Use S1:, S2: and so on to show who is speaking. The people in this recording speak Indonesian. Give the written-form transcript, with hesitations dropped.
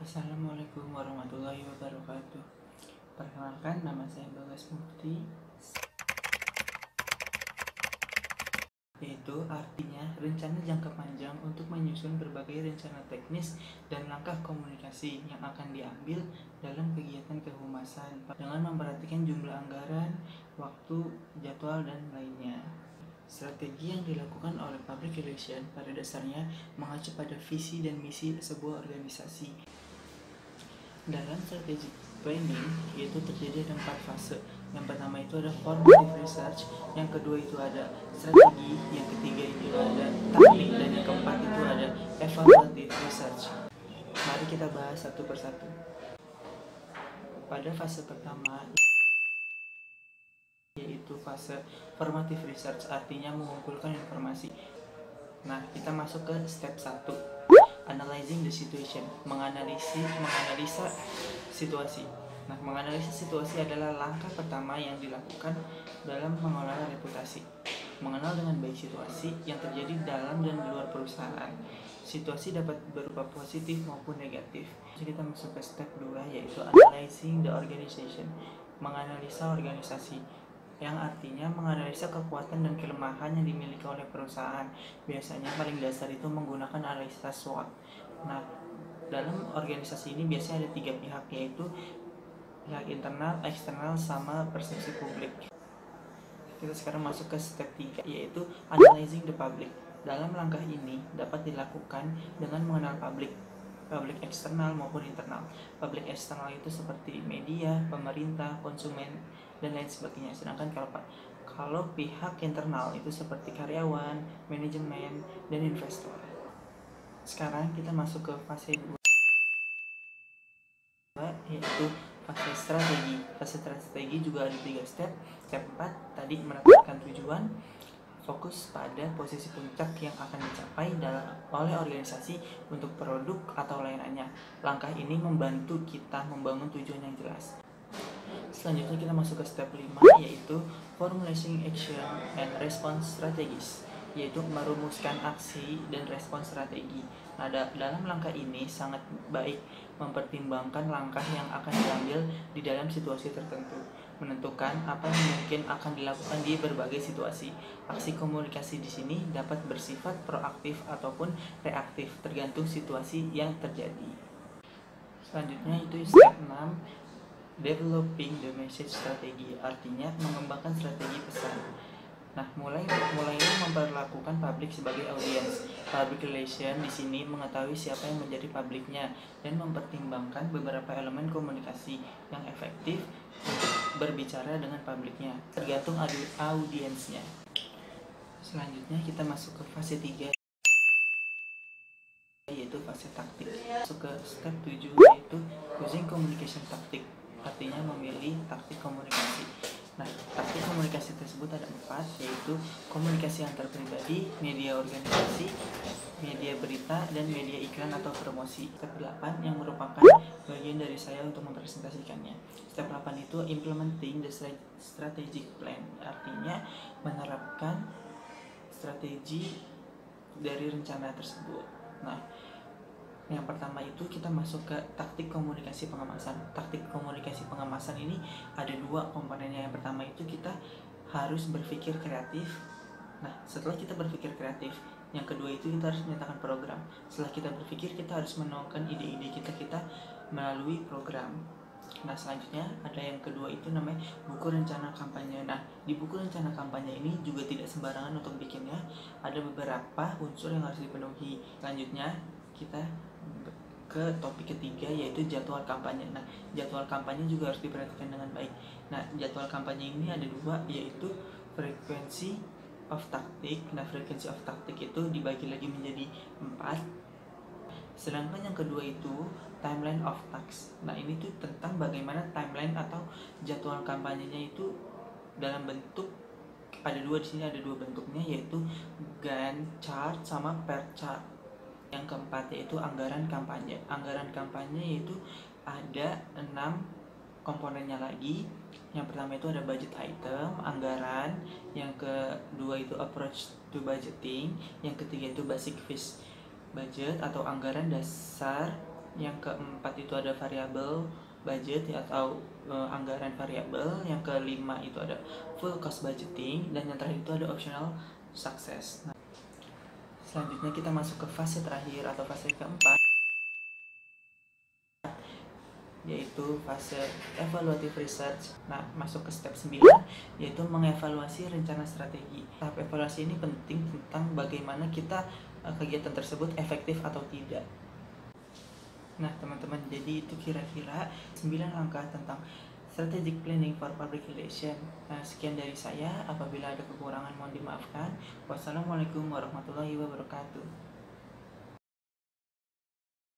S1: Assalamualaikum warahmatullahi wabarakatuh. Perkenalkan, nama saya Bagas Mufti, yaitu artinya rencana jangka panjang untuk menyusun berbagai rencana teknis dan langkah komunikasi yang akan diambil dalam kegiatan kehumasan dengan memperhatikan jumlah anggaran, waktu, jadwal, dan lainnya. Strategi yang dilakukan oleh public relation pada dasarnya mengacu pada visi dan misi sebuah organisasi. Dalam strategic planning itu terjadi ada 4 fase. Yang pertama itu ada formative research, yang kedua itu ada strategi, yang ketiga itu ada taktik, dan yang keempat itu ada evaluative research. Mari kita bahas satu persatu. Pada fase pertama yaitu fase formative research, artinya mengumpulkan informasi. Nah, kita masuk ke step 1. Analyzing the situation, menganalisa situasi. Nah, menganalisa situasi adalah langkah pertama yang dilakukan dalam mengelola reputasi. Mengenal dengan baik situasi yang terjadi dalam dan di luar perusahaan. Situasi dapat berupa positif maupun negatif. Jadi kita masuk ke step 2 yaitu analyzing the organization, menganalisa organisasi, yang artinya menganalisa kekuatan dan kelemahan yang dimiliki oleh perusahaan. Biasanya paling dasar itu menggunakan analisa SWOT. Nah, dalam organisasi ini biasanya ada 3 pihak, yaitu pihak internal, eksternal, sama persepsi publik. Kita sekarang masuk ke step 3 yaitu analyzing the public. Dalam langkah ini dapat dilakukan dengan mengenal publik eksternal maupun internal. Publik eksternal itu seperti media, pemerintah, konsumen, dan lain sebagainya. Sedangkan kalau pihak internal itu seperti karyawan, manajemen, dan investor. Sekarang kita masuk ke fase 2 yaitu fase strategi. Fase strategi juga ada 3 step. Step 4 tadi menetapkan tujuan, fokus pada posisi puncak yang akan dicapai oleh organisasi untuk produk atau layanannya. Langkah ini membantu kita membangun tujuan yang jelas. Selanjutnya kita masuk ke step 5 yaitu formulating action and response strategies, yaitu merumuskan aksi dan respons strategi. Nah, dalam langkah ini sangat baik mempertimbangkan langkah yang akan diambil di dalam situasi tertentu, menentukan apa yang mungkin akan dilakukan di berbagai situasi. Aksi komunikasi di sini dapat bersifat proaktif ataupun reaktif tergantung situasi yang terjadi. Selanjutnya itu step 6, developing the message strategy, artinya mengembangkan strategi pesan. Nah, mulailah memperlakukan publik sebagai audiens. Public relation di sini mengetahui siapa yang menjadi publiknya dan mempertimbangkan beberapa elemen komunikasi yang efektif untuk berbicara dengan publiknya, tergantung audiensnya. Selanjutnya kita masuk ke fase 3 yaitu fase taktik. Masuk ke step 7 yaitu using communication tactic, artinya memilih taktik komunikasi. Nah, taktik komunikasi tersebut ada 4, yaitu komunikasi antar pribadi, media organisasi, media berita, dan media iklan atau promosi. Step 8 yang merupakan bagian dari saya untuk mempresentasikannya. Step 8 itu implementing the strategic plan, artinya menerapkan strategi dari rencana tersebut. Nah, yang pertama itu kita masuk ke taktik komunikasi pengemasan. Taktik komunikasi pengemasan ini ada 2 komponennya. Yang pertama itu kita harus berpikir kreatif. Nah, setelah kita berpikir kreatif, yang kedua itu kita harus menyatakan program. Setelah kita berpikir, kita harus menuangkan ide-ide kita melalui program. Nah, selanjutnya ada yang kedua itu namanya buku rencana kampanye. Nah, di buku rencana kampanye ini juga tidak sembarangan untuk bikinnya. Ada beberapa unsur yang harus dipenuhi. Selanjutnya kita ke topik ketiga yaitu jadwal kampanye. Nah, jadwal kampanye juga harus diperhatikan dengan baik. Nah, jadwal kampanye ini ada 2 yaitu frequency of tactic. Nah, frequency of tactic itu dibagi lagi menjadi 4. Sedangkan yang kedua itu timeline of tasks. Nah, ini tuh tentang bagaimana timeline atau jadwal kampanyenya itu dalam bentuk ada 2 di sini, ada 2 bentuknya yaitu Gantt chart sama PERT chart. Yang keempat yaitu anggaran kampanye. Anggaran kampanye yaitu ada 6 komponennya lagi. Yang pertama itu ada budget item, anggaran. Yang kedua itu approach to budgeting. Yang ketiga itu basic fixed budget atau anggaran dasar Yang keempat itu ada variabel budget atau anggaran variabel. Yang kelima itu ada full cost budgeting, dan yang terakhir itu ada optional success. Nah, selanjutnya kita masuk ke fase terakhir atau fase keempat, yaitu fase evaluative research. Nah, masuk ke step 9, yaitu mengevaluasi rencana strategi. Tahap evaluasi ini penting tentang bagaimana kita kegiatan tersebut efektif atau tidak. Nah, teman-teman, jadi itu kira-kira 9 angka tentang strategic planning for public relation. Nah, sekian dari saya. Apabila ada kekurangan mohon dimaafkan. Wassalamualaikum warahmatullahi wabarakatuh.